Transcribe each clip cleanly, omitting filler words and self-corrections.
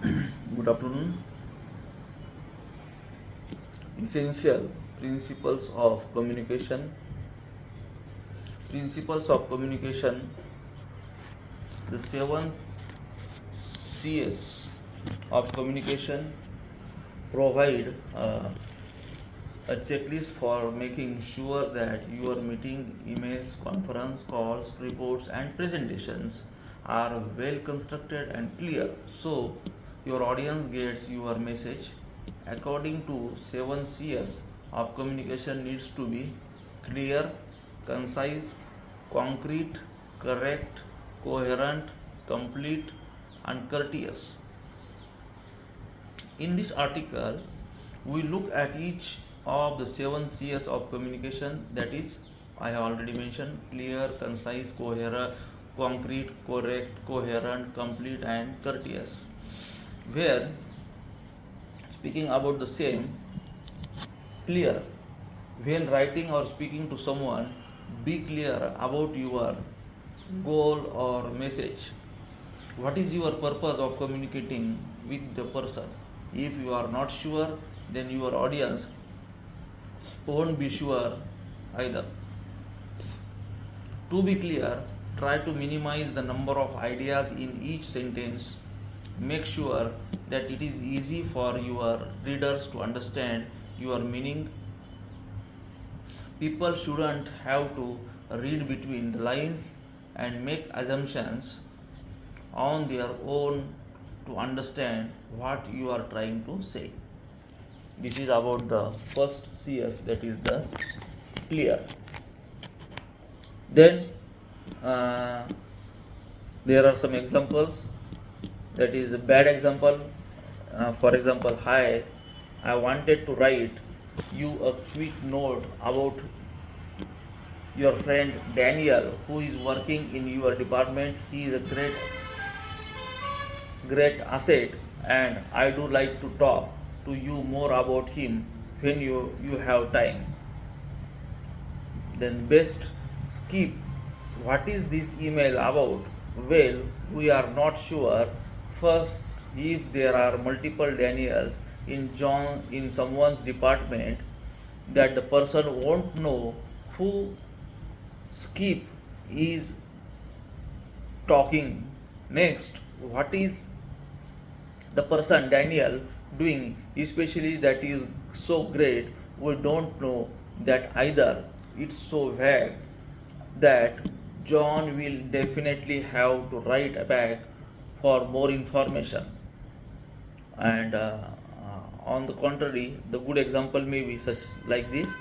Good afternoon. Essential principles of communication. Principles of communication. The 7 Cs of communication provide a checklist for making sure that your meeting, emails, conference calls, reports, and presentations are well constructed and clear. So your audience gets your message. According to 7 Cs of communication needs to be clear, concise, concrete, correct, coherent, complete, and courteous. In this article, we look at each of the 7 Cs of communication, that is, I already mentioned clear, concise, coherent, concrete, correct, coherent, complete, and courteous. Where speaking about the same, clear. When writing or speaking to someone, be clear about your goal or message. What is your purpose of communicating with the person? If you are not sure, then your audience won't be sure either. To be clear, try to minimize the number of ideas in each sentence. Make sure that it is easy for your readers to understand your meaning. People shouldn't have to read between the lines and make assumptions on their own to understand what you are trying to say. This is about the first CS, that is the clear. Then uh, there are some examples, that is a bad example. For example, hi, I wanted to write you a quick note about your friend Daniel who is working in your department. He is a great asset, and I do like to talk to you more about him when you have time. Then best skip. What is this email about? Well, we are not sure. First, if there are multiple Daniels in someone's department, that the person won't know who skip is talking. Next, what is the person Daniel doing, especially that is so great? We don't know that either. It's so vague that John will definitely have to write back for more information. And on the contrary, the good example may be such like this: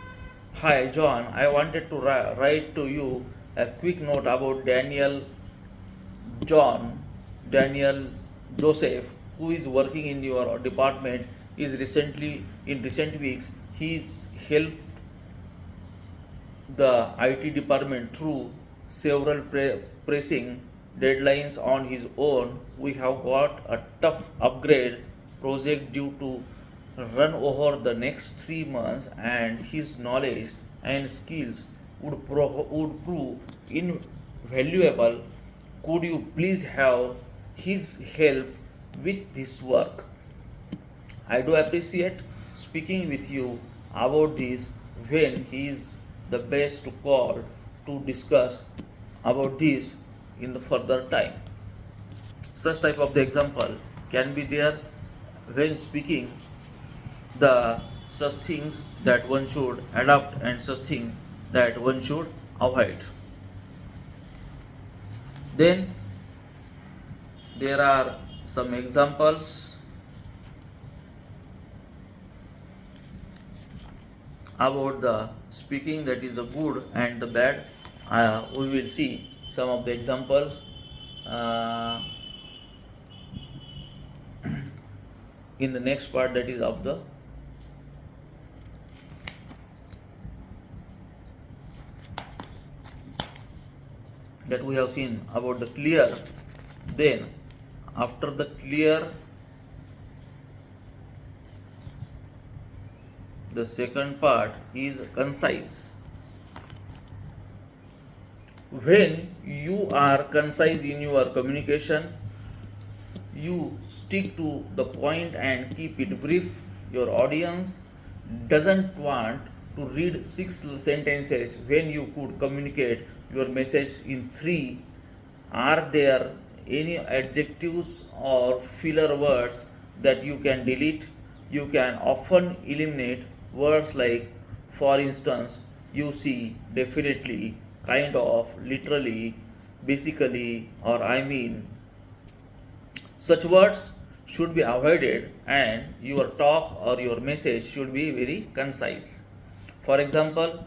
hi, John, I wanted to write to you a quick note about John, Daniel Joseph, who is working in your department, is recently in recent weeks. He's helped the IT department through several pressing deadlines on his own. We have got a tough upgrade project due to run over the next 3 months, and his knowledge and skills would prove invaluable. Could you please have his help with this work? I do appreciate speaking with you about this. When he is the best to call to discuss about this in the further time. Such type of the example can be there when speaking the such things that one should adopt and such things that one should avoid. Then there are some examples about the speaking, that is the good and the bad. We will see some of the examples in the next part, that is of the that we have seen about the clear. Then after the clear, the second part is concise. When you are concise in your communication, You stick to the point and keep it brief. Your audience doesn't want to read six sentences when you could communicate your message in three. Are there any adjectives or filler words that you can delete? You can often eliminate words like, for instance, you see, definitely, kind of, literally, basically, or I mean. Such words should be avoided, and your talk or your message should be very concise. For example,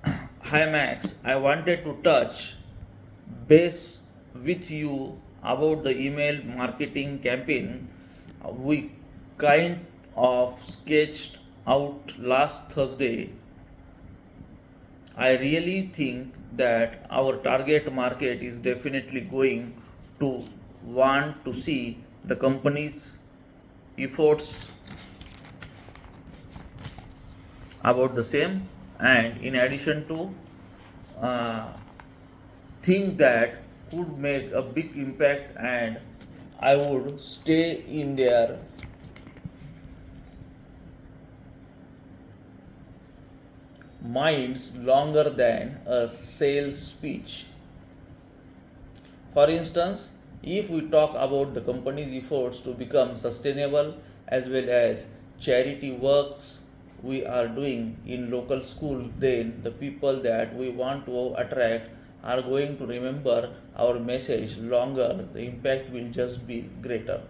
hi Max, I wanted to touch base with you about the email marketing campaign we kind of sketched out last Thursday. I really think that our target market is definitely going to want to see the company's efforts about the same, and in addition to uh, think that could make a big impact, and I would stay in their minds longer than a sales speech. For instance, if we talk about the company's efforts to become sustainable as well as charity works we are doing in local schools, then the people that we want to attract are going to remember our message longer. The impact will just be greater.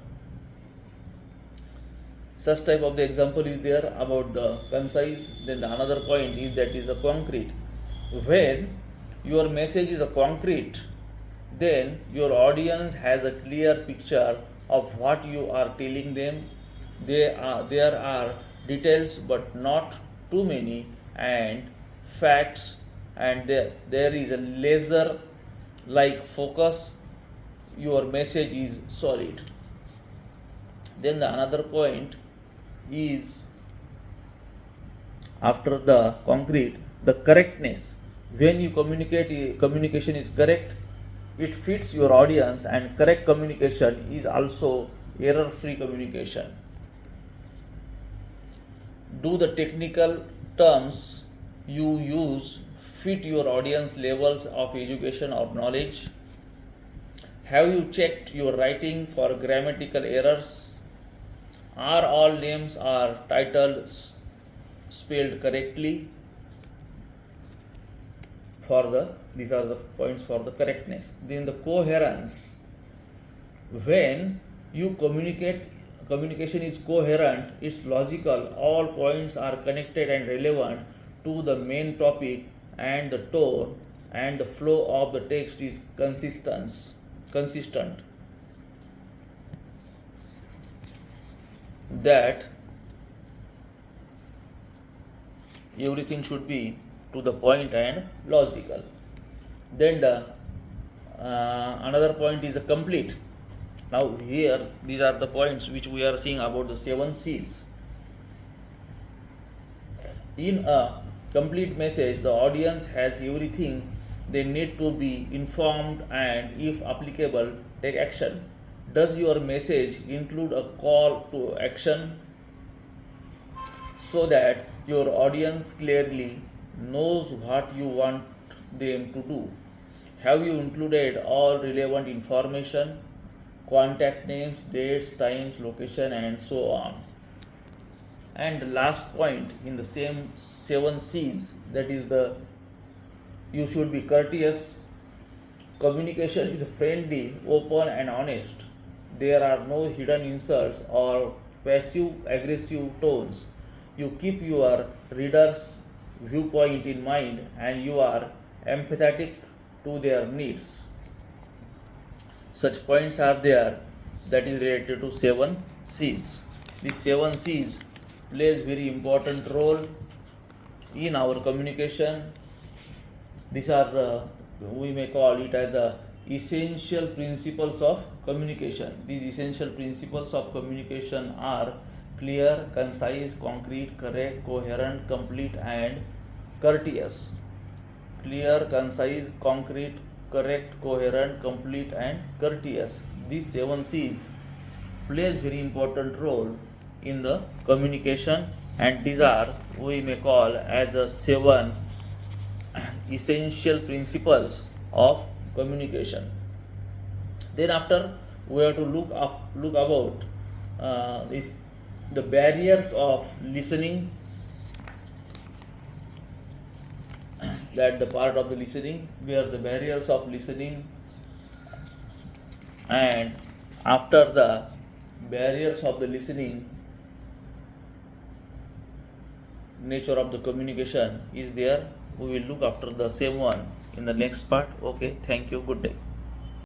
Such type of the example is there about the concise. Then the another point is that is a concrete. When your message is a concrete, then your audience has a clear picture of what you are telling them. There are details but not too many, and facts, and there is a laser like focus. Your message is solid. Then the another point is, after the concrete, the correctness. When you communication is correct, it fits your audience, and correct communication is also error free communication. Do the technical terms you use fit your audience levels of education or knowledge? Have you checked your writing for grammatical errors? Are all names or titles spelled correctly? These are the points for the correctness. Then the coherence. When you communication is coherent, it's logical, all points are connected and relevant to the main topic, and the tone and the flow of the text is consistent. That everything should be to the point and logical. Then the another point is a complete. Now here these are the points which we are seeing about the 7 C's. In a complete message, the audience has everything they need to be informed and, if applicable, take action. Does your message include a call to action so that your audience clearly knows what you want them to do? Have you included all relevant information, contact names, dates, times, location, and so on? And the last point in the same 7 C's, that is the you should be courteous. Communication is friendly, open, and honest. There are no hidden insults or passive aggressive tones. You keep your reader's viewpoint in mind, and you are empathetic to their needs. Such points are there, that is related to 7 C's. These 7 C's plays very important role in our communication. These are the, we may call it as the essential principles of communication. These essential principles of communication are clear, concise, concrete, correct, coherent, complete, and courteous. Clear, concise, concrete, correct, coherent, complete, and courteous. these 7 C's plays very important role in the communication, and these are we may call as a 7 essential principles of communication. Then after we have to look about this, the barriers of listening, that the part of the listening where the barriers of listening, and after the barriers of the listening, nature of the communication is there. We will look after the same one in the next part. Okay, thank you, good day.